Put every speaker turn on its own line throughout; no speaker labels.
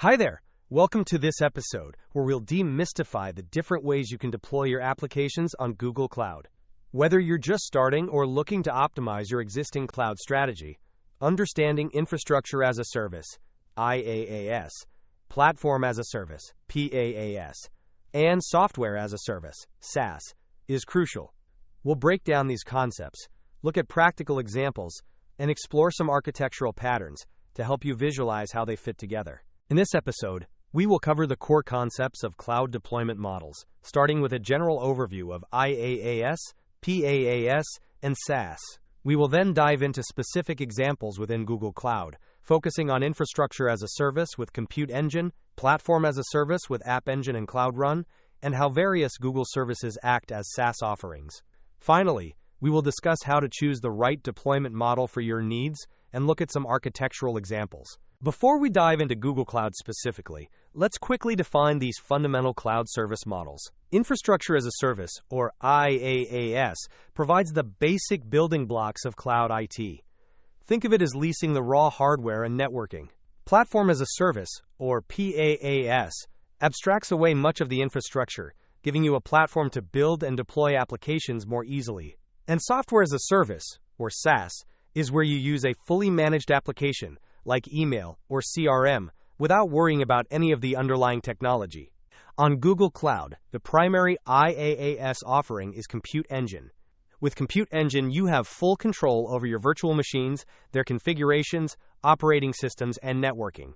Hi there! Welcome to this episode, where we'll demystify the different ways you can deploy your applications on Google Cloud. Whether you're just starting or looking to optimize your existing cloud strategy, understanding Infrastructure as a Service, IaaS, Platform as a Service, PaaS, and Software as a Service, SaaS, is crucial. We'll break down these concepts, look at practical examples, and explore some architectural patterns to help you visualize how they fit together. In this episode, we will cover the core concepts of cloud deployment models, starting with a general overview of IaaS, PaaS, and SaaS. We will then dive into specific examples within Google Cloud, focusing on Infrastructure as a Service with Compute Engine, Platform as a Service with App Engine and Cloud Run, and how various Google services act as SaaS offerings. Finally, we will discuss how to choose the right deployment model for your needs and look at some architectural examples. Before we dive into Google Cloud specifically, let's quickly define these fundamental cloud service models. Infrastructure as a Service, or IaaS, provides the basic building blocks of cloud IT. Think of it as leasing the raw hardware and networking. Platform as a Service, or PaaS, abstracts away much of the infrastructure, giving you a platform to build and deploy applications more easily. And Software as a Service, or SaaS, is where you use a fully managed application, like email or CRM, without worrying about any of the underlying technology. On Google Cloud, the primary IaaS offering is Compute Engine. With Compute Engine, you have full control over your virtual machines, their configurations, operating systems, and networking.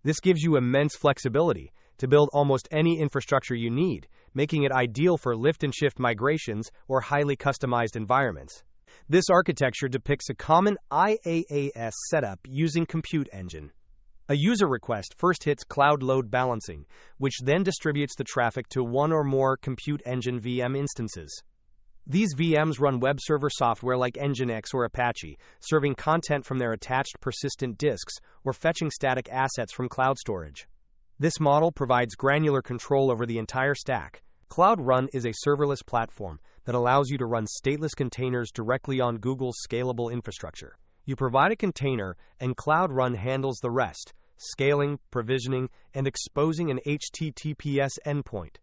This gives you immense flexibility to build almost any infrastructure you need, making it ideal for lift and shift migrations or highly customized environments. This architecture depicts a common IaaS setup using Compute Engine. A user request first hits cloud load balancing, which then distributes the traffic to one or more Compute Engine VM instances. These VMs run web server software like Nginx or Apache, serving content from their attached persistent disks or fetching static assets from cloud storage. This model provides granular control over the entire stack. Cloud Run is a serverless platform that allows you to run stateless containers directly on Google's scalable infrastructure. You provide a container, and Cloud Run handles the rest, scaling, provisioning, and exposing an HTTPS endpoint.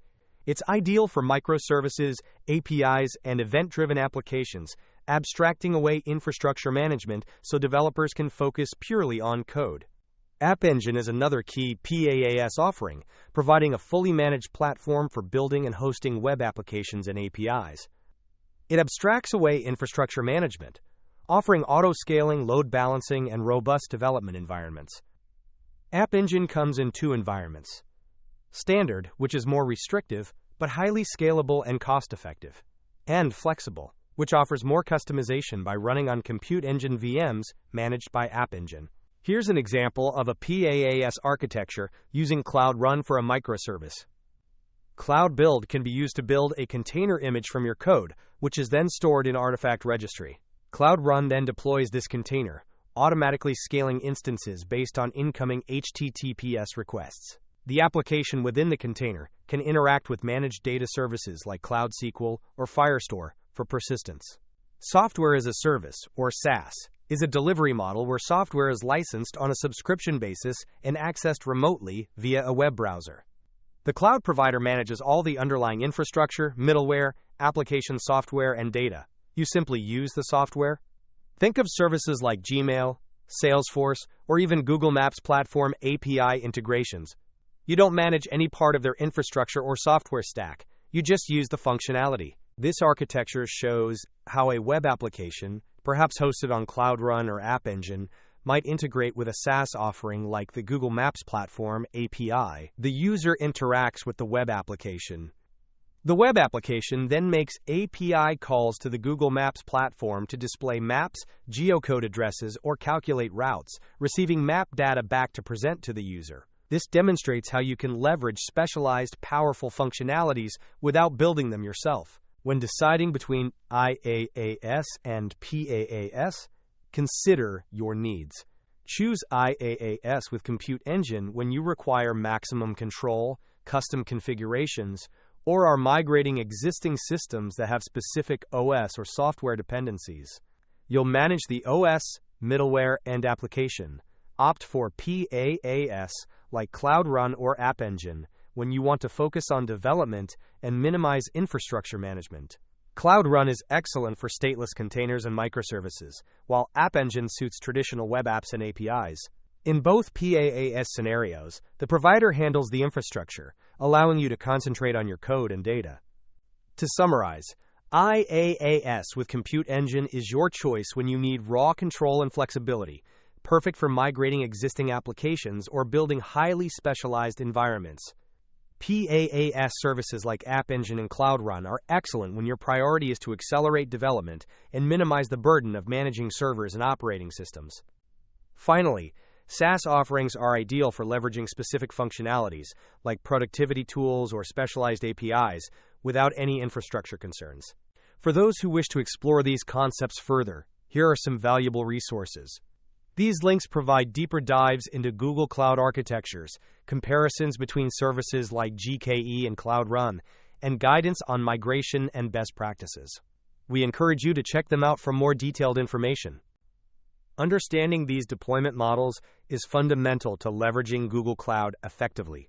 It's ideal for microservices, APIs, and event-driven applications, abstracting away infrastructure management so developers can focus purely on code. App Engine is another key PaaS offering, providing a fully managed platform for building and hosting web applications and APIs. It abstracts away infrastructure management, offering auto-scaling, load balancing, and robust development environments. App Engine comes in two environments: Standard, which is more restrictive, but highly scalable and cost-effective, and Flexible, which offers more customization by running on Compute Engine VMs managed by App Engine. Here's an example of a PaaS architecture using Cloud Run for a microservice. Cloud Build can be used to build a container image from your code, which is then stored in Artifact Registry. Cloud Run then deploys this container, automatically scaling instances based on incoming HTTPS requests. The application within the container can interact with managed data services like Cloud SQL or Firestore for persistence. Software as a Service, or SaaS, is a delivery model where software is licensed on a subscription basis and accessed remotely via a web browser. The cloud provider manages all the underlying infrastructure, middleware, application software, and data. You simply use the software. Think of services like Gmail, Salesforce, or even Google Maps platform API integrations. You don't manage any part of their infrastructure or software stack. You just use the functionality. This architecture shows how a web application, perhaps hosted on Cloud Run or App Engine, might integrate with a SaaS offering like the Google Maps Platform API. The user interacts with the web application. The web application then makes API calls to the Google Maps platform to display maps, geocode addresses, or calculate routes, receiving map data back to present to the user. This demonstrates how you can leverage specialized, powerful functionalities without building them yourself. When deciding between IaaS and PaaS, consider your needs. Choose IaaS with Compute Engine when you require maximum control, custom configurations, or are migrating existing systems that have specific OS or software dependencies. You'll manage the OS, middleware, and application. Opt for PaaS, like Cloud Run or App Engine, when you want to focus on development and minimize infrastructure management. Cloud Run is excellent for stateless containers and microservices, while App Engine suits traditional web apps and APIs. In both PaaS scenarios, the provider handles the infrastructure, allowing you to concentrate on your code and data. To summarize, IaaS with Compute Engine is your choice when you need raw control and flexibility, perfect for migrating existing applications or building highly specialized environments. PaaS services like App Engine and Cloud Run are excellent when your priority is to accelerate development and minimize the burden of managing servers and operating systems. Finally, SaaS offerings are ideal for leveraging specific functionalities, like productivity tools or specialized APIs, without any infrastructure concerns. For those who wish to explore these concepts further, here are some valuable resources. These links provide deeper dives into Google Cloud architectures, comparisons between services like GKE and Cloud Run, and guidance on migration and best practices. We encourage you to check them out for more detailed information. Understanding these deployment models is fundamental to leveraging Google Cloud effectively.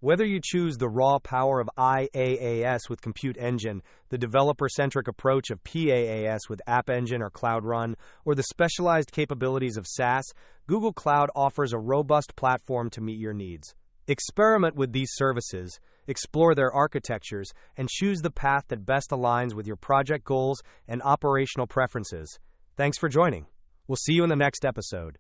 Whether you choose the raw power of IaaS with Compute Engine, the developer-centric approach of PaaS with App Engine or Cloud Run, or the specialized capabilities of SaaS, Google Cloud offers a robust platform to meet your needs. Experiment with these services, explore their architectures, and choose the path that best aligns with your project goals and operational preferences. Thanks for joining. We'll see you in the next episode.